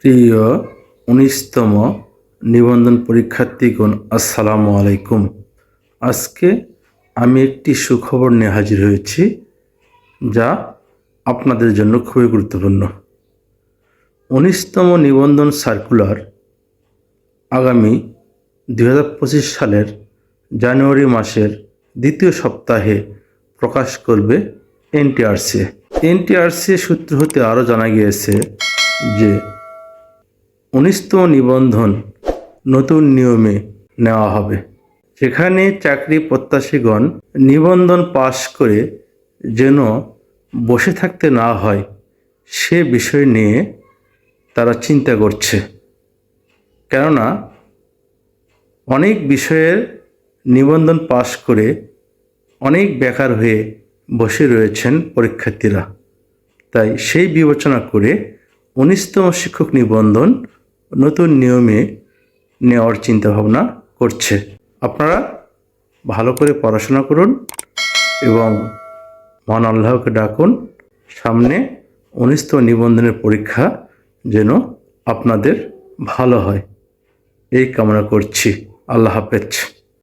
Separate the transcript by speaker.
Speaker 1: প্রিয় ১৯তম নিবন্ধন পরীক্ষার্থীগণ, আসসালামু আলাইকুম। আজকে আমি একটি সুখবর নিয়ে হাজির হয়েছি, যা আপনাদের জন্য খুবই গুরুত্বপূর্ণ। ১৯তম নিবন্ধন সার্কুলার আগামী ২০২৫ সালের জানুয়ারি মাসের দ্বিতীয় সপ্তাহে প্রকাশ করবে এনটিআরসি। এনটিআরসি সূত্র হতে আরও জানা গিয়েছে যে ১৯তম নিবন্ধন নতুন নিয়মে নেওয়া হবে, যেখানে চাকরি প্রত্যাশীগণ নিবন্ধন পাশ করে যেন বসে থাকতে না হয় সে বিষয় নিয়ে তারা চিন্তা করছে। কেননা অনেক বিষয়ের নিবন্ধন পাশ করে অনেক বেকার হয়ে বসে রয়েছেন পরীক্ষার্থীরা। তাই সেই বিবেচনা করে ১৯তম শিক্ষক নিবন্ধন নতুন নিয়মে নেওয়ার চিন্তাভাবনা করছে। আপনারা ভালো করে পড়াশোনা করুন এবং মহান আল্লাহকে ডাকুন, সামনে ১৯তম নিবন্ধনের পরীক্ষা যেন আপনাদের ভালো হয়, এই কামনা করছি। আল্লাহ হাফেজ।